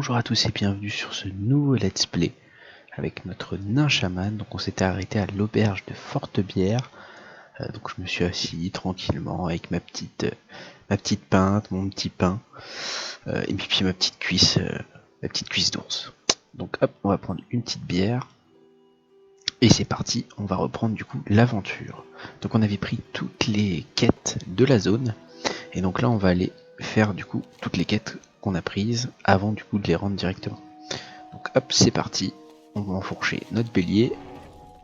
bonjour à tous et bienvenue sur ce nouveau let's play avec notre nain chaman. Donc on s'était arrêté à l'auberge de Fortebière. Donc je me suis assis tranquillement avec ma petite pinte, mon petit pain et puis ma petite cuisse d'ours. Donc hop, on va prendre une petite bière et c'est parti. On va reprendre du coup l'aventure. Donc on avait pris toutes les quêtes de la zone et donc là on va aller faire du coup toutes les quêtes qu'on a prises avant du coup de les rendre directement. Donc hop, c'est parti, on va enfourcher notre bélier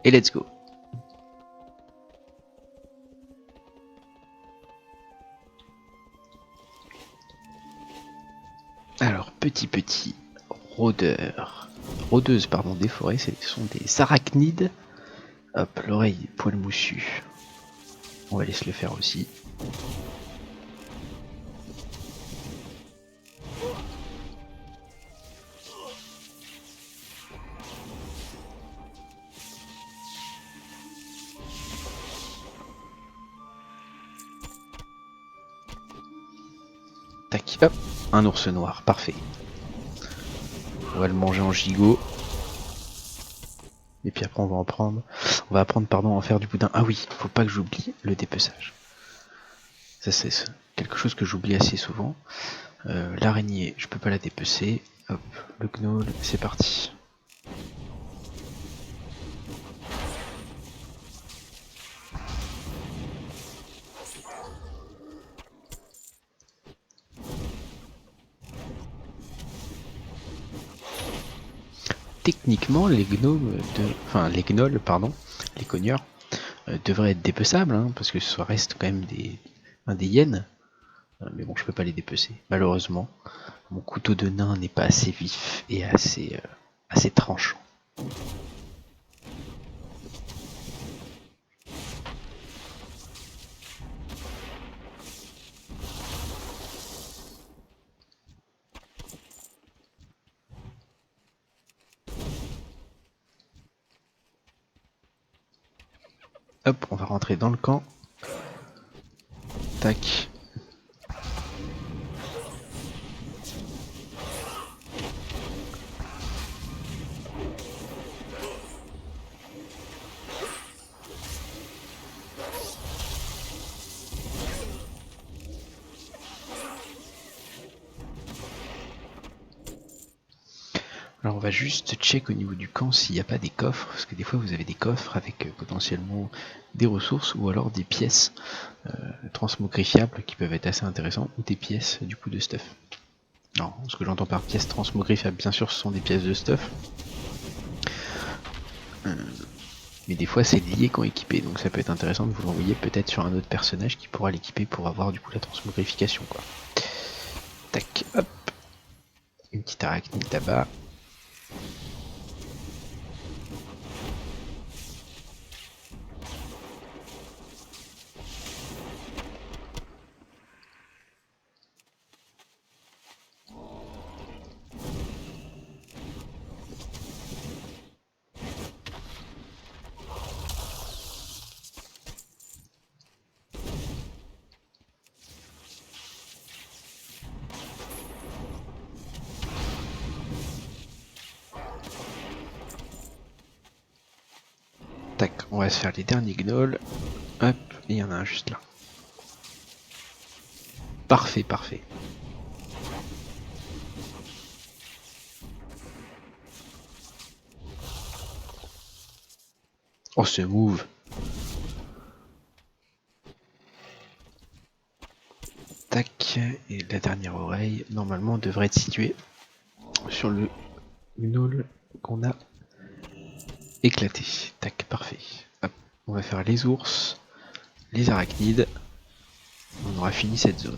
et let's go. Alors petit rôdeuse pardon des forêts, ce sont des arachnides. Hop, l'oreille poil moussu. On va aller se le faire aussi. Tac, hop, un ours noir, parfait. On va le manger en gigot. Et puis après on va apprendre à en faire du boudin. Ah oui, faut pas que j'oublie le dépeçage. Ça c'est quelque chose que j'oublie assez souvent. L'araignée, je peux pas la dépecer. Hop, le gnoll, c'est parti. Techniquement, les gnolls, pardon, les cogneurs, devraient être dépeçables, hein, parce que ça reste quand même des hyènes. Mais bon, je peux pas les dépecer, malheureusement. Mon couteau de nain n'est pas assez vif et assez tranchant. Hop, on va rentrer dans le camp. Tac. Alors on va juste check au niveau du camp s'il n'y a pas des coffres, parce que des fois vous avez des coffres avec potentiellement des ressources ou alors des pièces transmogrifiables qui peuvent être assez intéressants, ou des pièces du coup de stuff. Non, ce que j'entends par pièces transmogrifiables, bien sûr ce sont des pièces de stuff. Mais des fois c'est lié quand équipé, donc ça peut être intéressant de vous l'envoyer peut-être sur un autre personnage qui pourra l'équiper pour avoir du coup la transmogrification quoi. Tac, hop. Une petite arachnide là-bas. Tac, on va se faire les derniers gnolls. Hop, et il y en a un juste là. Parfait, parfait. Oh, ce move. Tac, et la dernière oreille, normalement, devrait être située sur le gnoll qu'on a éclaté. Tac, parfait. Hop, on va faire les ours, les arachnides. On aura fini cette zone.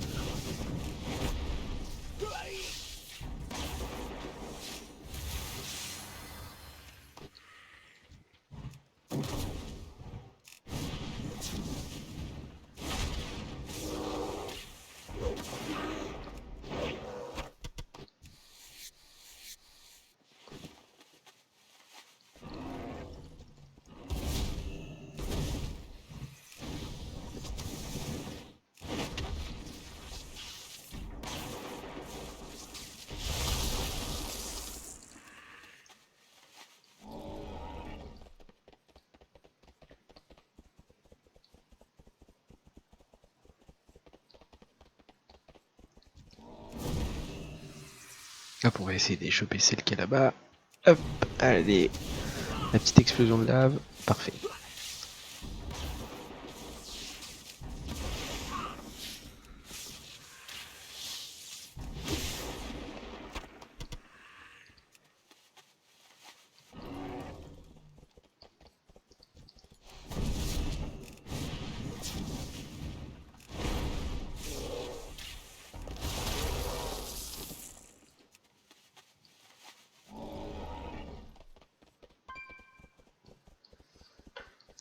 Hop, on va essayer de choper celle qui est là-bas. Hop, allez. La petite explosion de lave. Parfait.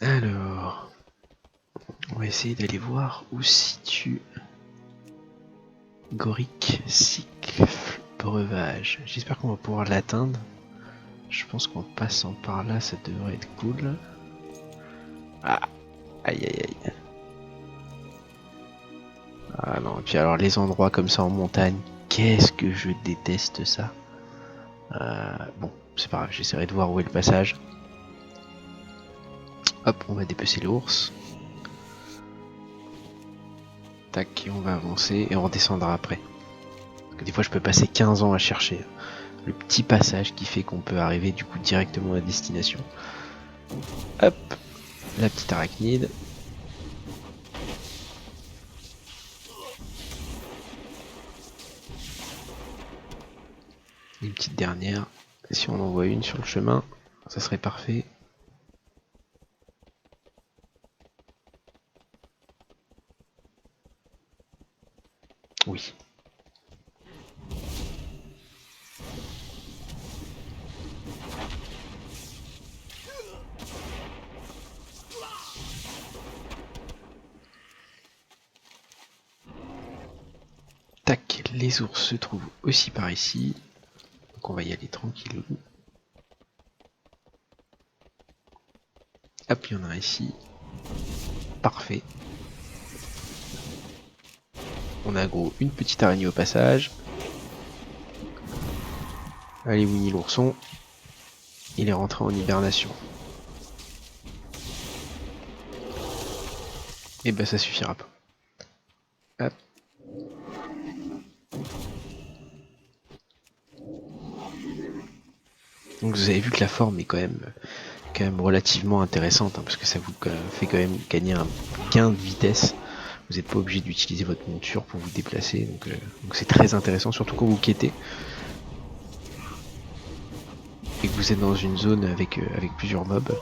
Alors, on va essayer d'aller voir où se situe Goric Cycle Breuvage. J'espère qu'on va pouvoir l'atteindre. Je pense qu'en passant par là, ça devrait être cool. Ah, aïe aïe aïe. Ah non, et puis alors les endroits comme ça en montagne, qu'est-ce que je déteste ça. Bon, c'est pas grave, j'essaierai de voir où est le passage. Hop, on va dépecer l'ours. Tac, et on va avancer et on redescendra après. Parce que des fois je peux passer 15 ans à chercher le petit passage qui fait qu'on peut arriver du coup directement à destination. Hop, la petite arachnide. Une petite dernière. Si on en voit une sur le chemin, ça serait parfait. Oui. Tac, les ours se trouvent aussi par ici. Donc on va y aller tranquillou. Hop, il y en a un ici. Parfait. On a gros une petite araignée au passage. Allez Winnie l'ourson. Il est rentré en hibernation. Et ben ça suffira pas. Hop. Donc vous avez vu que la forme est quand même relativement intéressante, hein, parce que ça vous fait quand même gagner un gain de vitesse. Vous n'êtes pas obligé d'utiliser votre monture pour vous déplacer, donc c'est très intéressant, surtout quand vous quêtez et que vous êtes dans une zone avec plusieurs mobs.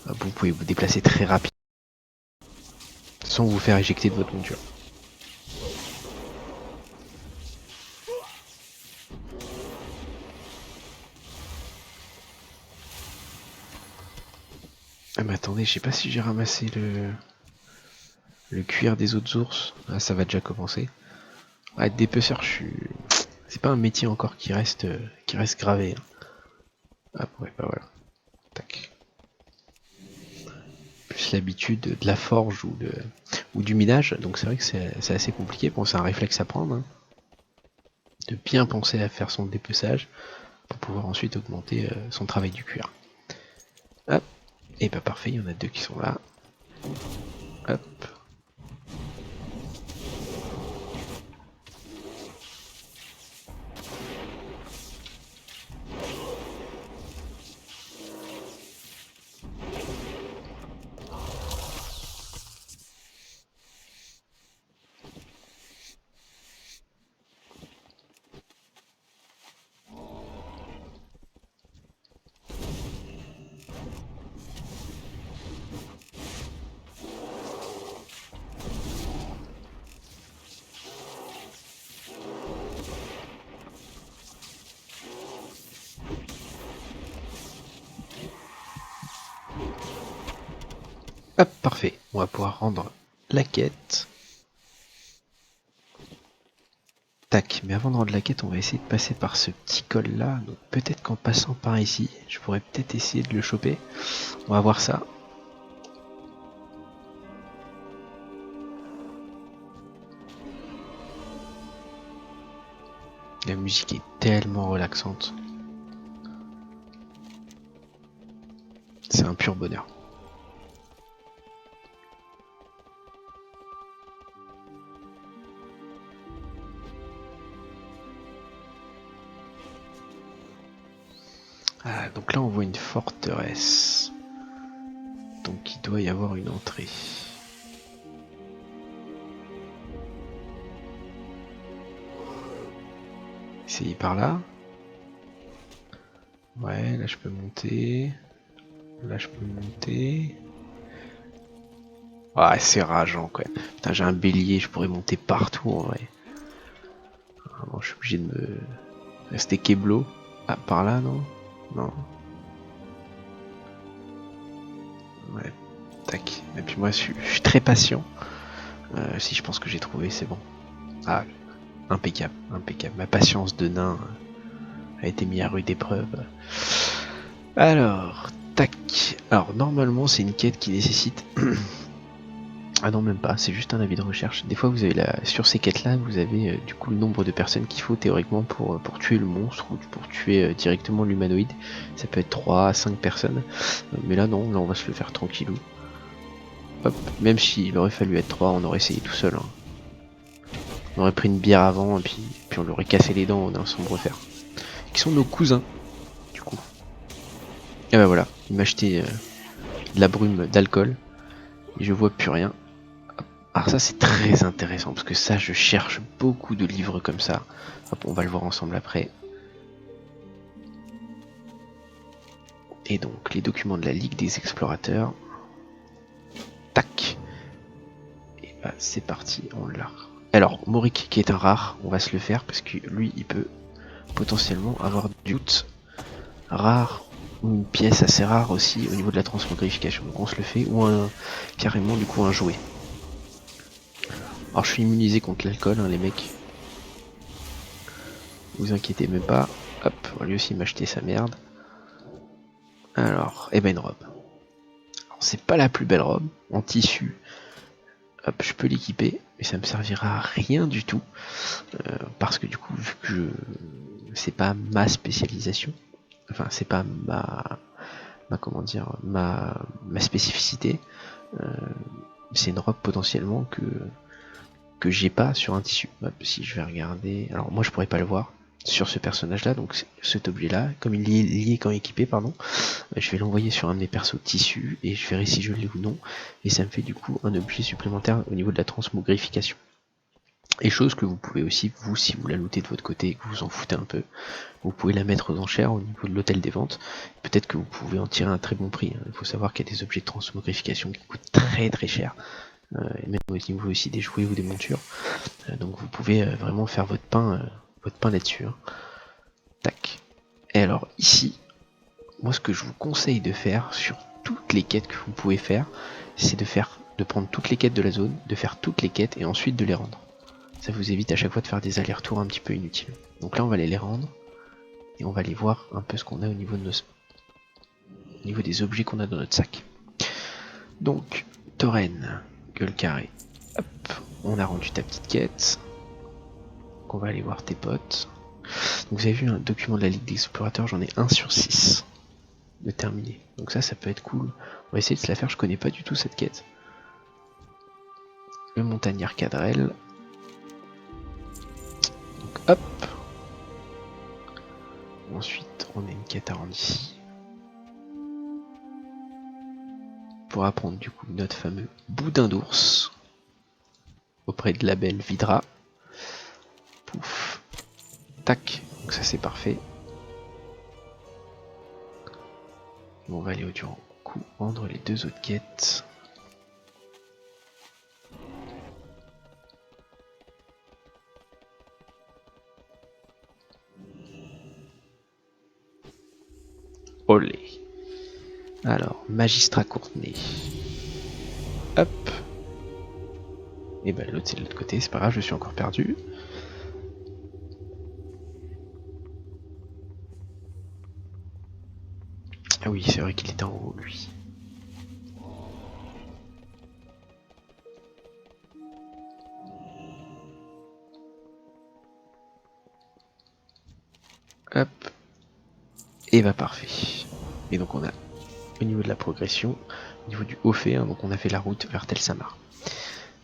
Vous pouvez vous déplacer très rapidement sans vous faire éjecter de votre monture. Ah mais attendez, je sais pas si j'ai ramassé le cuir des autres ours. Ah, ça va déjà commencer. Ah, être dépeceur, c'est pas un métier encore qui reste gravé. Hein. Ah ouais, bah voilà. Tac. Plus l'habitude de la forge ou du minage, donc c'est vrai que c'est assez compliqué. Bon, c'est un réflexe à prendre, hein, de bien penser à faire son dépeçage pour pouvoir ensuite augmenter son travail du cuir. Hop, et bah parfait, il y en a deux qui sont là. Hop. Hop, parfait. On va pouvoir rendre la quête. Tac, mais avant de rendre la quête, on va essayer de passer par ce petit col là. Donc peut-être qu'en passant par ici, je pourrais peut-être essayer de le choper. On va voir ça. La musique est tellement relaxante. C'est un pur bonheur. Ah, donc là on voit une forteresse. Donc il doit y avoir une entrée. Essayer par là. Ouais, là je peux monter. Là je peux monter. Ah, c'est rageant quoi. Putain, j'ai un bélier, je pourrais monter partout en vrai. Ah, bon, je suis obligé de me rester keblo. Ah, par là, non? Non. Ouais, tac. Et puis moi, je suis très patient. Si je pense que j'ai trouvé, c'est bon. Ah, impeccable, impeccable. Ma patience de nain a été mise à rude épreuve. Alors, tac. Alors, normalement, c'est une quête qui nécessite... Ah non, même pas, c'est juste un avis de recherche. Des fois, vous avez sur ces quêtes-là, vous avez du coup le nombre de personnes qu'il faut théoriquement pour tuer le monstre ou pour tuer directement l'humanoïde. Ça peut être 3 à 5 personnes. Mais là, non, là, on va se le faire tranquillou. Hop, même s'il aurait fallu être 3, on aurait essayé tout seul. Hein. On aurait pris une bière avant et puis on lui aurait cassé les dents d'un sombre fer. Qui sont nos cousins, du coup. Et ben voilà, il m'a acheté de la brume d'alcool. Et je vois plus rien. Alors ça c'est très intéressant parce que ça je cherche beaucoup de livres comme ça. Hop, on va le voir ensemble après. Et donc les documents de la Ligue des Explorateurs. Tac. Et bah c'est parti, on l'a. Alors Morik qui est un rare, on va se le faire parce que lui il peut potentiellement avoir du doute rare ou une pièce assez rare aussi au niveau de la transmogrification. Donc on se le fait ou carrément du coup un jouet. Alors je suis immunisé contre l'alcool hein, les mecs. Vous inquiétez même pas. Hop, on va lui aussi m'acheter sa merde. Alors, et ben une robe. C'est pas la plus belle robe, en tissu. Hop, je peux l'équiper, mais ça me servira à rien du tout. Parce que du coup, vu que c'est pas ma spécialisation, enfin c'est pas ma comment dire, ma spécificité, c'est une robe potentiellement que j'ai pas sur un tissu. Hop, si je vais regarder, alors moi je pourrais pas le voir sur ce personnage là, donc cet objet là, comme il est lié quand équipé, pardon, je vais l'envoyer sur un de mes persos tissus et je verrai si je l'ai ou non, et ça me fait du coup un objet supplémentaire au niveau de la transmogrification. Et chose que vous pouvez aussi, vous, si vous la lootez de votre côté et que vous vous en foutez un peu, vous pouvez la mettre aux enchères au niveau de l'hôtel des ventes. Peut-être que vous pouvez en tirer un très bon prix. Il faut savoir qu'il y a des objets de transmogrification qui coûtent très très cher. Et même au niveau aussi des jouets ou des montures. Donc vous pouvez vraiment faire votre pain là-dessus. Hein. Tac. Et alors ici, moi ce que je vous conseille de faire sur toutes les quêtes que vous pouvez faire, c'est de prendre toutes les quêtes de la zone, de faire toutes les quêtes et ensuite de les rendre. Ça vous évite à chaque fois de faire des allers-retours un petit peu inutiles. Donc là on va aller les rendre et on va aller voir un peu ce qu'on a au niveau des objets qu'on a dans notre sac. Donc Tauren, gueule carrée. Hop, on a rendu ta petite quête. Donc on va aller voir tes potes. Donc vous avez vu un document de la Ligue des Explorateurs, j'en ai 1 sur 6 de terminé. Donc ça peut être cool. On va essayer de se la faire, je connais pas du tout cette quête. Le montagnard Cadrel. Donc hop. Ensuite on a une quête à rendre ici. Pour apprendre du coup notre fameux boudin d'ours. Auprès de la belle Vidra. Pouf. Tac. Donc ça c'est parfait. Et on va aller du coup rendre les 2 autres quêtes. Olé. Alors, magistrat Courtenay. Hop. Et ben l'autre c'est de l'autre côté, c'est pas grave, je suis encore perdu. Ah oui, c'est vrai qu'il est en haut lui. Hop. Et bah parfait. Et donc on a au niveau de la progression, au niveau du haut fait, hein, donc on a fait la route vers Tel Samar.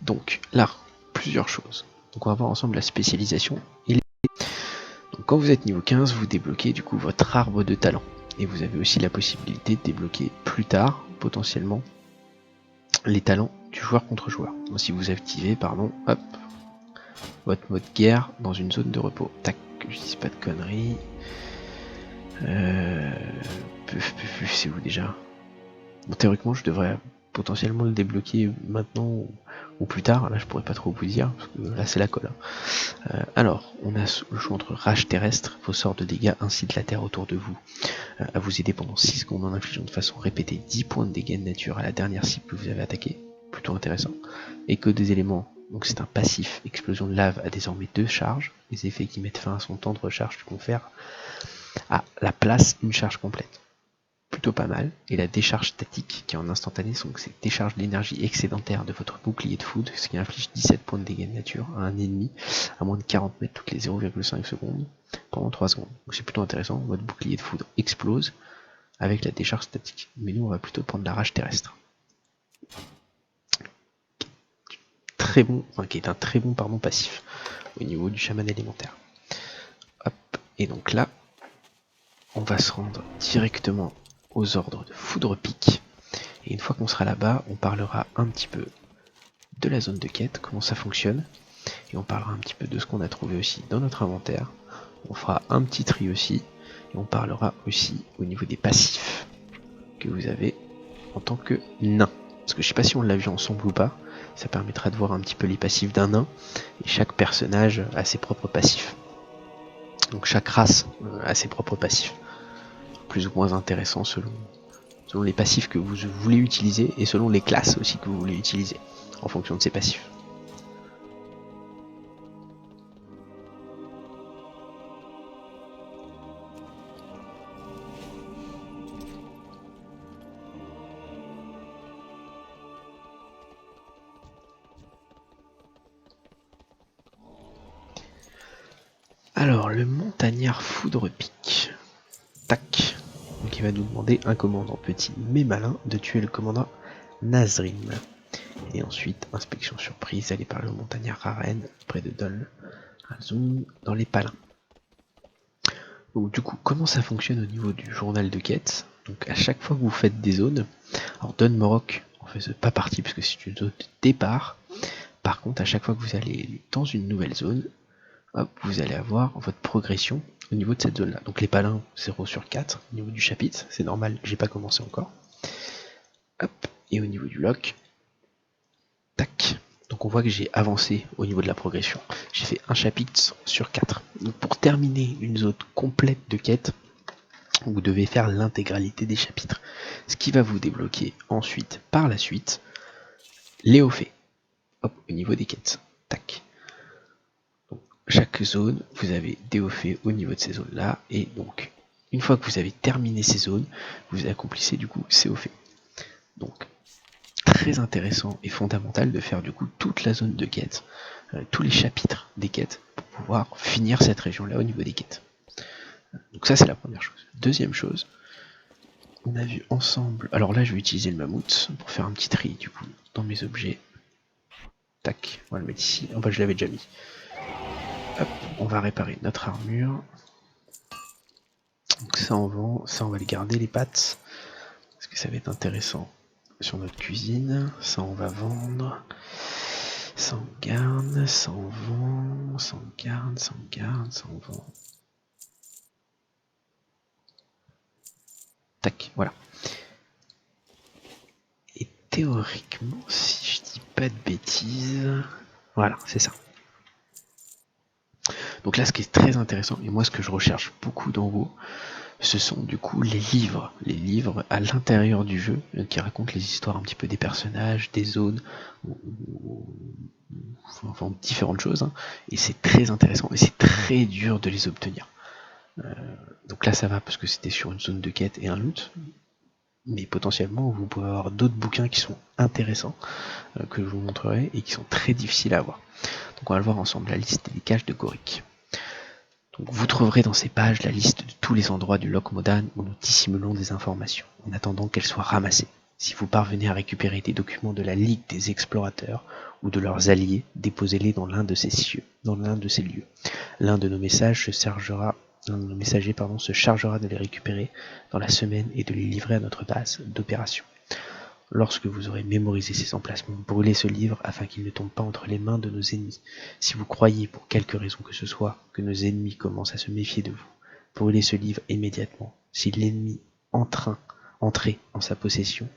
Donc là, plusieurs choses. Donc on va voir ensemble la spécialisation. Donc quand vous êtes niveau 15, vous débloquez du coup votre arbre de talent. Et vous avez aussi la possibilité de débloquer plus tard, potentiellement, les talents du joueur contre joueur. Donc, si vous activez, hop, votre mode guerre dans une zone de repos. Tac, que je dise pas de conneries. C'est où déjà? Bon, théoriquement, je devrais potentiellement le débloquer maintenant ou plus tard. Là, je pourrais pas trop vous dire, parce que là, c'est la colle. Alors, on a le choix entre rage terrestre, vos sorts de dégâts ainsi de la terre autour de vous, à vous aider pendant 6 secondes en infligeant de façon répétée 10 points de dégâts de nature à la dernière cible que vous avez attaquée. Plutôt intéressant. Écho des éléments, donc c'est un passif. Explosion de lave a désormais 2 charges. Les effets qui mettent fin à son temps de recharge lui confèrent à la place une charge complète. Plutôt pas mal. Et la décharge statique qui est en instantané, donc c'est décharge l'énergie excédentaire de votre bouclier de foudre, ce qui inflige 17 points de dégâts de nature à un ennemi à moins de 40 mètres toutes les 0,5 secondes pendant 3 secondes. Donc c'est plutôt intéressant, votre bouclier de foudre explose avec la décharge statique. Mais nous on va plutôt prendre la rage terrestre. Très bon, qui est un très bon passif au niveau du chaman élémentaire. Hop, et donc là, on va se rendre directement aux ordres de foudre pique. Et une fois qu'on sera là-bas, on parlera un petit peu de la zone de quête, comment ça fonctionne, et on parlera un petit peu de ce qu'on a trouvé aussi dans notre inventaire. On fera un petit tri aussi, et on parlera aussi au niveau des passifs que vous avez en tant que nain. Parce que je sais pas si on l'a vu ensemble ou pas, ça permettra de voir un petit peu les passifs d'un nain, et chaque personnage a ses propres passifs. Donc chaque race a ses propres passifs, plus ou moins intéressants selon les passifs que vous voulez utiliser et selon les classes aussi que vous voulez utiliser en fonction de ces passifs. Alors le montagnard foudre pique. Tac. Donc il va nous demander un commandant petit mais malin de tuer le commandant Nazrim. Et ensuite, inspection surprise, aller par le montagnard Raren, près de Dol, un zoom dans les palins. Donc du coup, comment ça fonctionne au niveau du journal de quête? Donc à chaque fois que vous faites des zones, alors Don Morok en fait pas partie parce que c'est une zone de départ. Par contre, à chaque fois que vous allez dans une nouvelle zone, hop, vous allez avoir votre progression au niveau de cette zone là. Donc les palins 0 sur 4 au niveau du chapitre, c'est normal, j'ai pas commencé encore. Hop, et au niveau du lock, tac. Donc on voit que j'ai avancé au niveau de la progression. J'ai fait un chapitre sur 4. Donc pour terminer une zone complète de quête, vous devez faire l'intégralité des chapitres. Ce qui va vous débloquer ensuite, par la suite, les hauts faits. Hop, au niveau des quêtes. Tac. Donc, chaque zone, vous avez des hauts faits au niveau de ces zones-là. Et donc, une fois que vous avez terminé ces zones, vous accomplissez du coup ces hauts faits. Donc, très intéressant et fondamental de faire du coup toute la zone de quête, tous les chapitres des quêtes, pour pouvoir finir cette région-là au niveau des quêtes. Donc ça c'est la première chose. Deuxième chose, on a vu ensemble, alors là je vais utiliser le mammouth pour faire un petit tri du coup dans mes objets. Tac, on va le mettre ici, enfin je l'avais déjà mis. Hop, on va réparer notre armure. Donc ça on vend, ça on va le garder les pattes, parce que ça va être intéressant sur notre cuisine. Ça on va vendre. Ça on garde, ça on vend, ça on garde, ça on garde, ça on vend. Tac, voilà. Et théoriquement, si je dis pas de bêtises, voilà, c'est ça. Donc là, ce qui est très intéressant, et moi ce que je recherche beaucoup dans WoW, ce sont du coup les livres à l'intérieur du jeu qui racontent les histoires un petit peu des personnages, des zones, enfin différentes choses, hein, et c'est très intéressant et c'est très dur de les obtenir. Donc là ça va parce que c'était sur une zone de quête et un loot, mais potentiellement vous pouvez avoir d'autres bouquins qui sont intéressants que je vous montrerai et qui sont très difficiles à avoir. Donc on va le voir ensemble, la liste des caches de Gorick. Donc vous trouverez dans ces pages la liste de tous les endroits du Loch Modan où nous dissimulons des informations, en attendant qu'elles soient ramassées. Si vous parvenez à récupérer des documents de la Ligue des Explorateurs ou de leurs alliés, déposez-les dans l'un de ces lieux. L'un de nos messages se chargera Un messager se chargera de les récupérer dans la semaine et de les livrer à notre base d'opération. Lorsque vous aurez mémorisé ces emplacements, brûlez ce livre afin qu'il ne tombe pas entre les mains de nos ennemis. Si vous croyez, pour quelque raison que ce soit, que nos ennemis commencent à se méfier de vous, brûlez ce livre immédiatement. Si l'ennemi entrait en sa possession,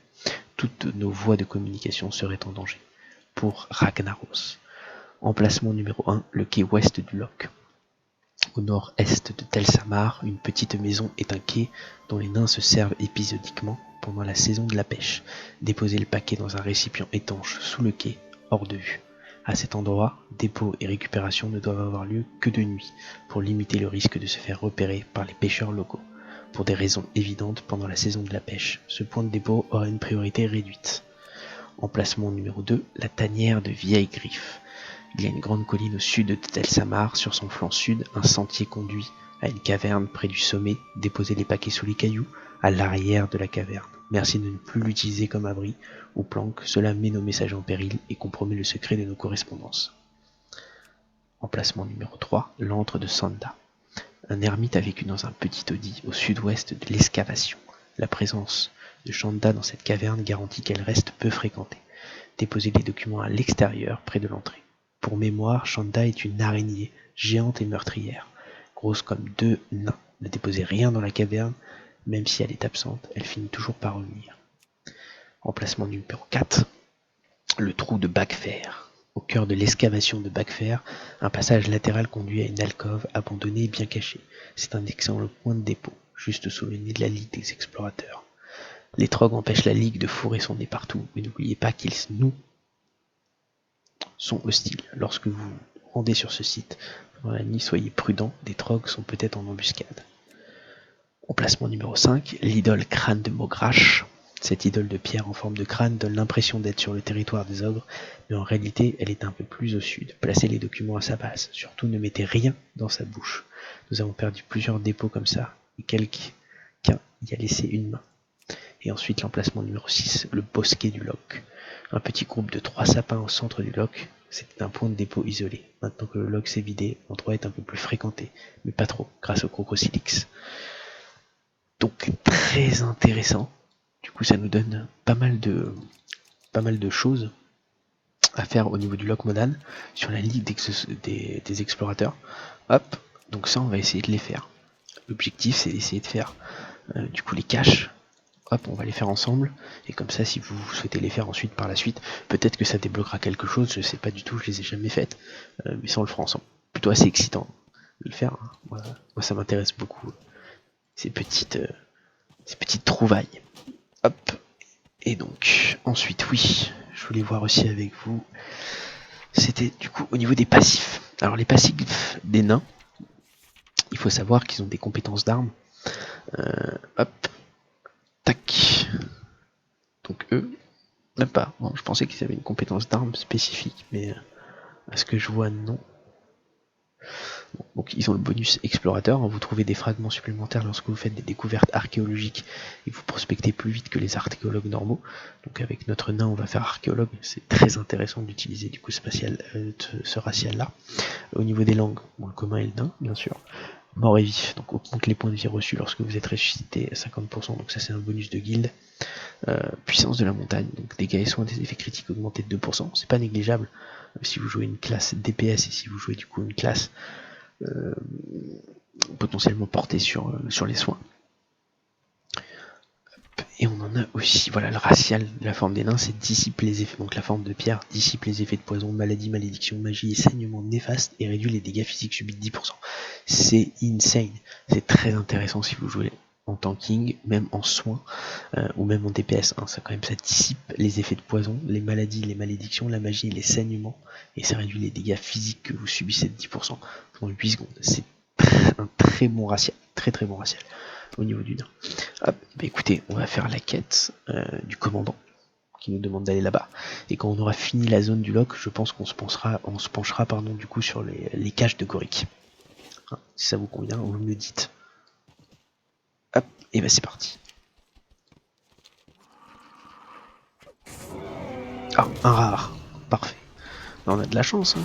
toutes nos voies de communication seraient en danger. Pour Ragnaros. Emplacement numéro 1, le quai ouest du loch. Au nord-est de Tel Samar, une petite maison est un quai dont les nains se servent épisodiquement pendant la saison de la pêche. Déposez le paquet dans un récipient étanche sous le quai, hors de vue. À cet endroit, dépôt et récupération ne doivent avoir lieu que de nuit, pour limiter le risque de se faire repérer par les pêcheurs locaux. Pour des raisons évidentes, pendant la saison de la pêche, ce point de dépôt aura une priorité réduite. Emplacement numéro 2, la tanière de Vieille Griffe. Il y a une grande colline au sud de Tel Samar. Sur son flanc sud, un sentier conduit à une caverne près du sommet. Déposez les paquets sous les cailloux, à l'arrière de la caverne. Merci de ne plus l'utiliser comme abri ou planque, cela met nos messages en péril et compromet le secret de nos correspondances. Emplacement numéro 3, l'antre de Sanda. Un ermite a vécu dans un petit taudis au sud-ouest de l'excavation. La présence de Chanda dans cette caverne garantit qu'elle reste peu fréquentée. Déposez les documents à l'extérieur, près de l'entrée. Pour mémoire, Chanda est une araignée, géante et meurtrière, grosse comme 2 nains. Ne déposez rien dans la caverne, même si elle est absente, elle finit toujours par revenir. Emplacement numéro 4, le trou de Backfer. Au cœur de l'excavation de Backfer, un passage latéral conduit à une alcôve abandonnée et bien cachée. C'est un excellent point de dépôt, juste sous le nez de la Ligue des Explorateurs. Les trogs empêchent la Ligue de fourrer son nez partout, mais n'oubliez pas qu'ils nous sont hostiles. Lorsque vous vous rendez sur ce site pendant la nuit, soyez prudents, des trogs sont peut-être en embuscade. Emplacement numéro 5, l'idole crâne de Mogrash. Cette idole de pierre en forme de crâne donne l'impression d'être sur le territoire des ogres, mais en réalité elle est un peu plus au sud. Placez les documents à sa base, surtout ne mettez rien dans sa bouche. Nous avons perdu plusieurs dépôts comme ça, et quelqu'un y a laissé une main. Et ensuite l'emplacement numéro 6, le bosquet du loch. Un petit groupe de 3 sapins au centre du loch, c'était un point de dépôt isolé. Maintenant que le loch s'est vidé, l'endroit est un peu plus fréquenté, mais pas trop, grâce au Crocosylix. Donc très intéressant. Du coup ça nous donne pas mal de choses à faire au niveau du loch Modan sur la ligue des explorateurs. Hop, donc ça on va essayer de les faire. L'objectif c'est d'essayer de faire du coup les caches. Hop, on va les faire ensemble, et comme ça si vous souhaitez les faire ensuite par la suite, peut-être que ça débloquera quelque chose, je sais pas du tout, je les ai jamais faites, mais ça on le fera ensemble. Plutôt assez excitant de le faire, hein. Moi ça m'intéresse beaucoup, ces petites trouvailles. Hop, et donc ensuite oui, je voulais voir aussi avec vous, c'était du coup au niveau des passifs. Alors les passifs des nains, il faut savoir qu'ils ont des compétences d'armes. Hop, tac. Donc eux, même pas. Bon, je pensais qu'ils avaient une compétence d'armes spécifique, mais à ce que je vois, non. Bon, donc ils ont le bonus explorateur. Vous trouvez des fragments supplémentaires lorsque vous faites des découvertes archéologiques et vous prospectez plus vite que les archéologues normaux. Donc avec notre nain, on va faire archéologue. C'est très intéressant d'utiliser du coup ce racial-là. Au niveau des langues, bon, le commun et le nain, bien sûr. Mort et vif, donc augmente les points de vie reçus lorsque vous êtes ressuscité à 50%, donc ça c'est un bonus de guilde. Puissance de la montagne, donc dégâts et soins des effets critiques augmentés de 2%, c'est pas négligeable si vous jouez une classe DPS et si vous jouez du coup une classe potentiellement portée sur les soins. Et on en a aussi, voilà, le racial de la forme des nains, c'est dissipe les effets, donc la forme de pierre dissipe les effets de poison, maladie, malédiction, magie et saignement néfaste et réduit les dégâts physiques subis de 10%. C'est insane, c'est très intéressant si vous jouez en tanking, même en soins, ou même en DPS, hein. Ça quand même, ça dissipe les effets de poison, les maladies, les malédictions, la magie et les saignements, et ça réduit les dégâts physiques que vous subissez de 10% pendant 8 secondes. C'est un très bon racial, très très bon racial au niveau du nain. Hop, bah écoutez, on va faire la quête du commandant qui nous demande d'aller là-bas. Et quand on aura fini la zone du loch, je pense qu'on se penchera du coup sur les caches de Gorick. Hein, si ça vous convient, vous me le dites. Hop, et bah c'est parti. Ah, un rare, parfait. Là, on a de la chance, hein.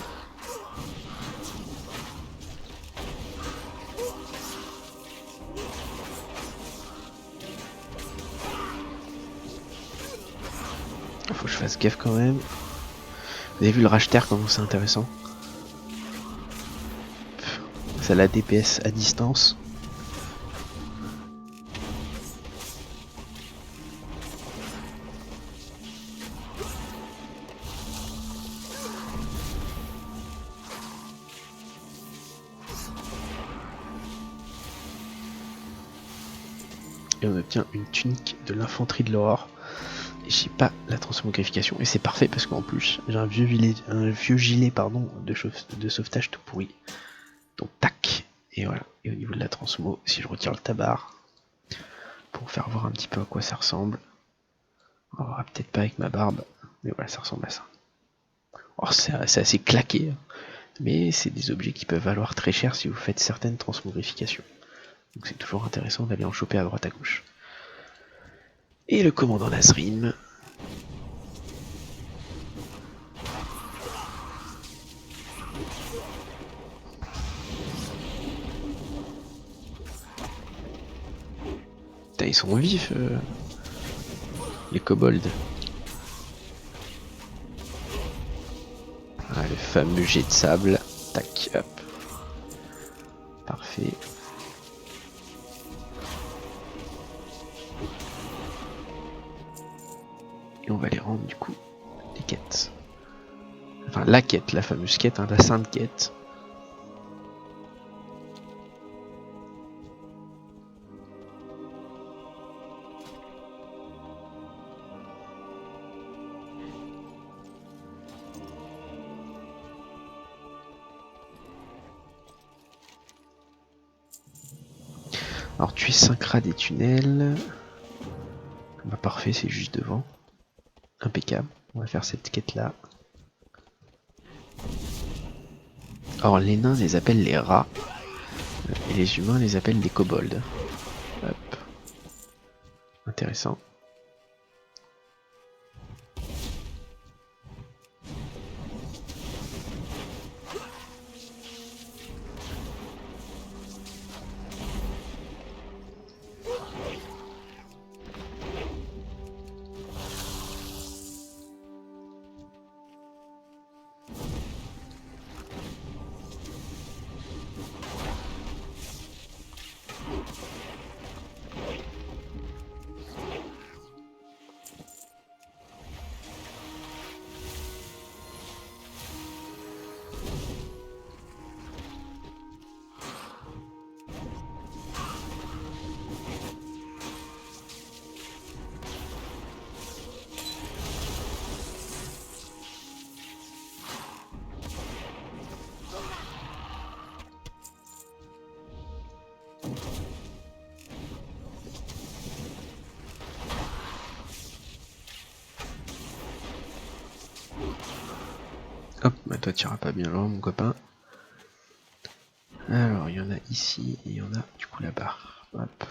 je fasse gaffe quand même. Vous avez vu le racheter comment c'est intéressant. Ça a la DPS à distance. Et on obtient une tunique de l'infanterie de l'aurore. Et j'ai pas la transmogrification. Et c'est parfait parce qu'en plus j'ai un vieux gilet pardon, de sauvetage tout pourri. Donc tac. Et voilà. Et au niveau de la transmo, si je retire le tabard, pour faire voir un petit peu à quoi ça ressemble. On verra peut-être pas avec ma barbe. Mais voilà, ça ressemble à ça. Alors c'est assez claqué. Hein. Mais c'est des objets qui peuvent valoir très cher si vous faites certaines transmogrifications. Donc c'est toujours intéressant d'aller en choper à droite à gauche. Et le commandant Nasrim. Putain, ils sont vifs, les kobolds. Ah, le fameux jet de sable. Tac, hop. Parfait. Et on va les rendre du coup les quêtes. Enfin la quête, la fameuse quête, hein, la sainte quête. Alors tuer 5 rats des tunnels. Bah parfait, c'est juste devant. Impeccable. On va faire cette quête là. Alors les nains les appellent les rats. Et les humains les appellent les kobolds. Hop. Intéressant. Hop, bah toi tu iras pas bien loin mon copain. Alors il y en a ici et il y en a du coup là-bas. Hop.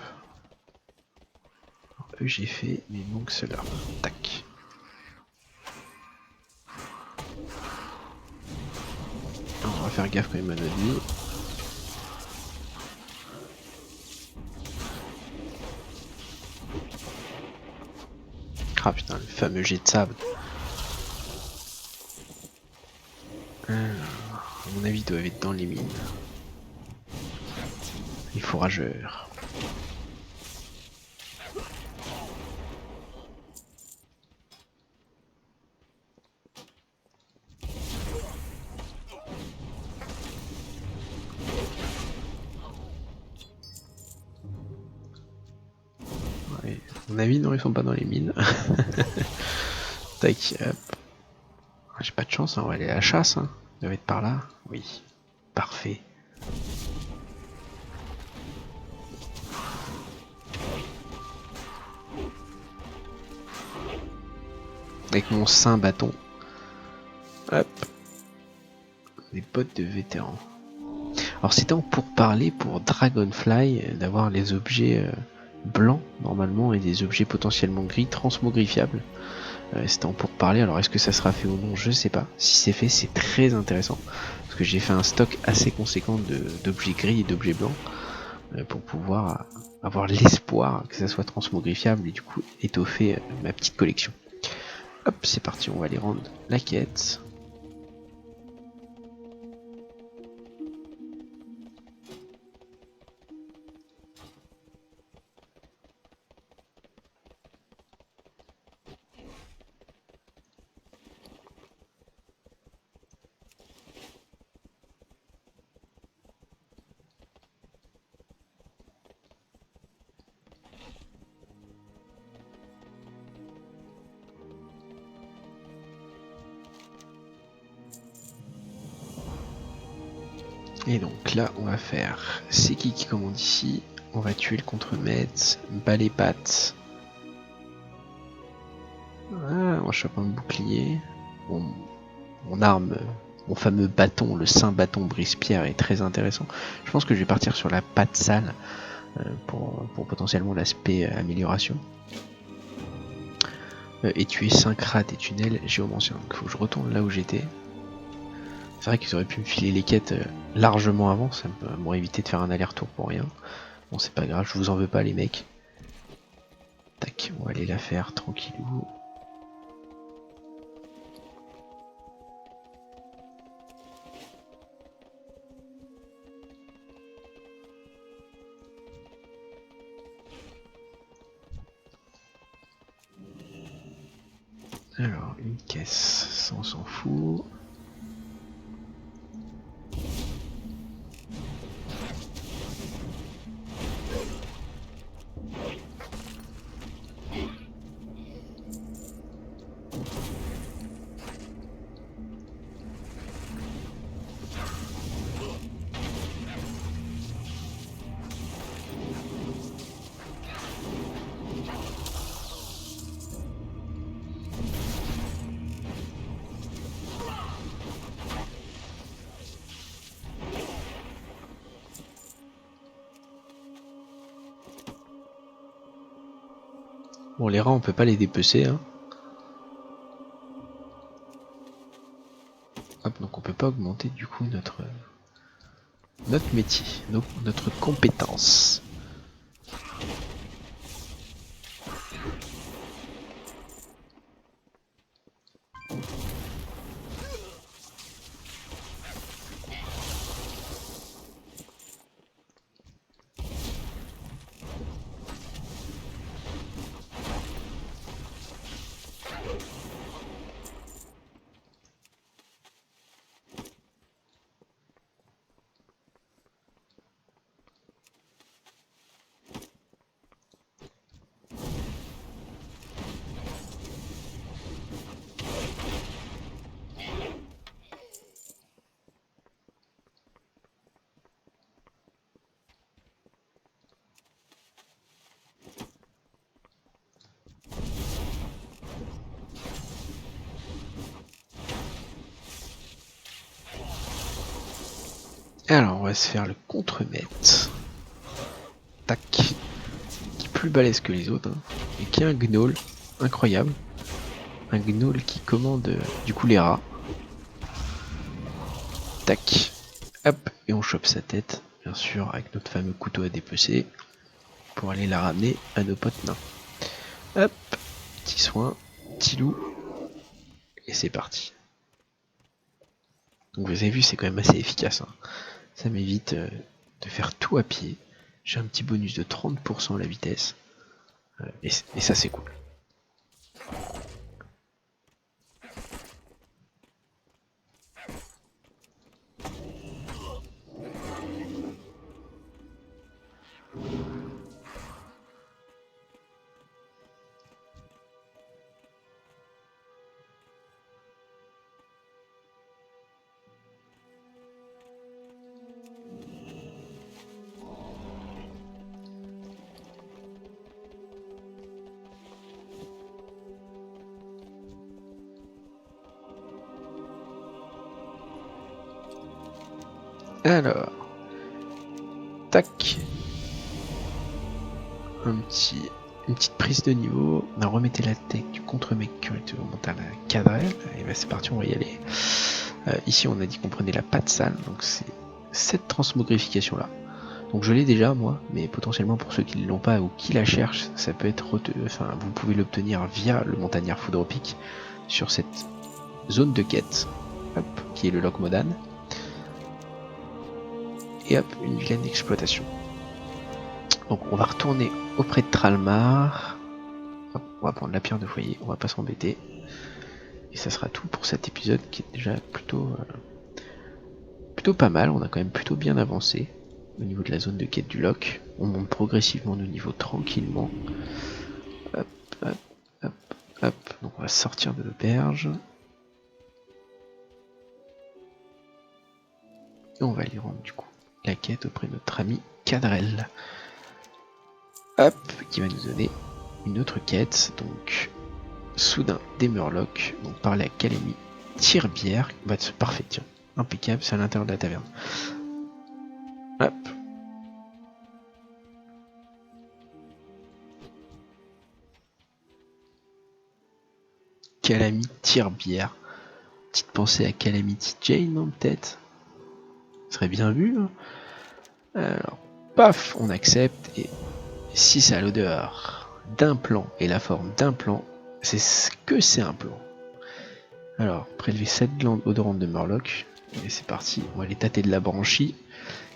Alors, eux j'ai fait, mais il manque ceux-là. Tac. Alors, on va faire gaffe quand même à notre vie. Ah putain, le fameux jet de sable. Alors, à mon avis, ils doivent être dans les mines. Les fourrageurs. Ouais, à mon avis, non, ils sont pas dans les mines. Tac, hop. J'ai pas de chance, hein, on va aller à la chasse. Hein. Ils doivent être par là. Oui. Parfait. Avec mon saint bâton. Hop. Des bottes de vétérans. Alors c'était en pourparler pour Dragonfly d'avoir les objets blancs normalement et des objets potentiellement gris transmogrifiables. C'était en pourparler, alors est-ce que ça sera fait ou non, je sais pas. Si c'est fait, c'est très intéressant. Parce que j'ai fait un stock assez conséquent d'objets gris et d'objets blancs pour pouvoir avoir l'espoir que ça soit transmogrifiable et du coup étoffer ma petite collection. Hop, c'est parti, on va aller rendre la quête. Et donc là, on va faire c'est qui commande ici. On va tuer le contre-maître, bas les pattes. Voilà, on chope un bouclier. Mon arme, mon fameux bâton, le saint bâton brise-pierre est très intéressant. Je pense que je vais partir sur la patte sale pour potentiellement l'aspect amélioration. Et tuer 5 rats des tunnels géomanciens. Donc il faut que je retourne là où j'étais. C'est vrai qu'ils auraient pu me filer les quêtes largement avant, ça m'aurait évité de faire un aller-retour pour rien. Bon, c'est pas grave, je vous en veux pas les mecs. Tac, on va aller la faire tranquillou. Alors, une caisse, ça on s'en fout. Bon, les rats on peut pas les dépecer, hein. Hop, donc on peut pas augmenter du coup notre métier, notre compétence. Alors on va se faire le contre-maître. Tac. Qui est plus balèze que les autres, hein. Et qui est un gnoll incroyable. Un gnoll qui commande du coup les rats. Tac. Hop, et on chope sa tête, bien sûr, avec notre fameux couteau à dépecer, pour aller la ramener à nos potes nains. Hop, petit soin, petit loup, et c'est parti. Donc vous avez vu, c'est quand même assez efficace, hein. Ça m'évite de faire tout à pied. J'ai un petit bonus de 30% à la vitesse, et ça c'est cool. Alors, tac, une petite prise de niveau. On a remetté la tech du contre-mec tu remontes à la cadrelle. Et ben c'est parti, on va y aller. Ici, on a dit qu'on prenait la patte sale, donc c'est cette transmogrification là. Donc je l'ai déjà moi, mais potentiellement pour ceux qui ne l'ont pas ou qui la cherchent, ça peut être vous pouvez l'obtenir via le montagnard Foudropic sur cette zone de quête, hop, qui est le Loch Modan. Et hop, une vilaine exploitation. Donc on va retourner auprès de Tralmar. Hop, on va prendre la pierre de foyer, on va pas s'embêter. Et ça sera tout pour cet épisode qui est déjà plutôt pas mal. On a quand même plutôt bien avancé au niveau de la zone de quête du Loch. On monte progressivement nos niveaux tranquillement. Hop, hop, hop, hop. Donc on va sortir de l'auberge. Et on va aller rendre du coup la quête auprès de notre ami Cadrel. Hop, qui va nous donner une autre quête. Donc soudain des Murlocs. Donc par l'Académie Tire-Bière. Bah, c'est parfait, tiens. Impeccable, c'est à l'intérieur de la taverne. Hop. Calamity Tire-Bière. Petite pensée à Calamity Jane, non, peut-être. Ce serait bien vu. Hein. Alors, paf, on accepte. Et si ça a l'odeur d'un plan et la forme d'un plan, c'est ce que c'est un plan. Alors, prélever 7 glandes odorantes de Murloc. Et c'est parti, on va les tâter de la branchie.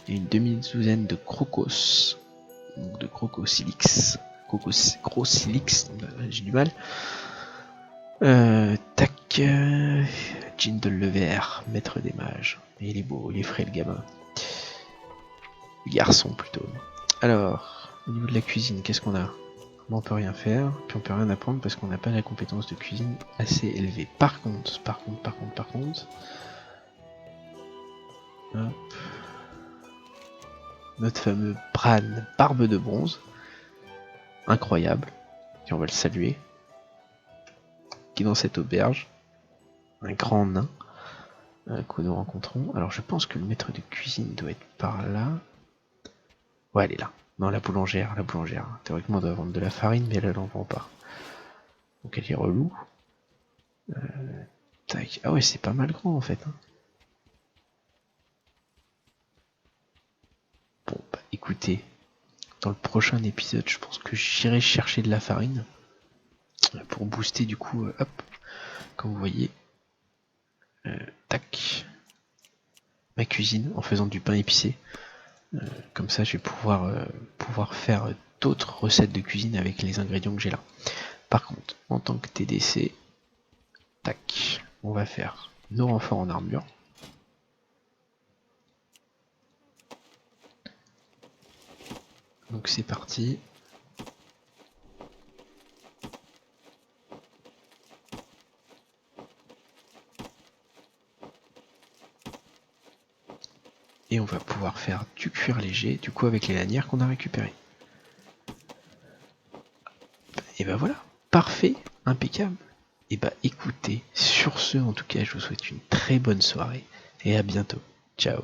Et une demi-douzaine de crocos. Donc de crocosilix. Crocossilix, j'ai du mal. Tac. Jindal le Vert, maître des mages. Et il est beau, il est frais le gamin. Le garçon plutôt. Alors, au niveau de la cuisine, qu'est-ce qu'on a? Bon, on peut rien faire, puis on peut rien apprendre parce qu'on n'a pas la compétence de cuisine assez élevée. Par contre, hop, notre fameux Bran, barbe de bronze, incroyable, et on va le saluer, qui est dans cette auberge, un grand nain que nous rencontrons. Alors je pense que le maître de cuisine doit être par là. Ouais, elle est là. Non, la boulangère. Théoriquement, on doit vendre de la farine, mais elle en vend pas. Donc elle est relou. Tac. Ah ouais, c'est pas mal grand en fait. Hein. Bon, bah écoutez, dans le prochain épisode, je pense que j'irai chercher de la farine pour booster du coup, hop, comme vous voyez, tac, ma cuisine en faisant du pain épicé. Comme ça, je vais pouvoir faire d'autres recettes de cuisine avec les ingrédients que j'ai là. Par contre, en tant que TDC, tac, on va faire nos renforts en armure. Donc c'est parti. Et on va pouvoir faire du cuir léger, du coup avec les lanières qu'on a récupérées. Et ben voilà, parfait, impeccable. Et bah écoutez, sur ce en tout cas, je vous souhaite une très bonne soirée et à bientôt. Ciao.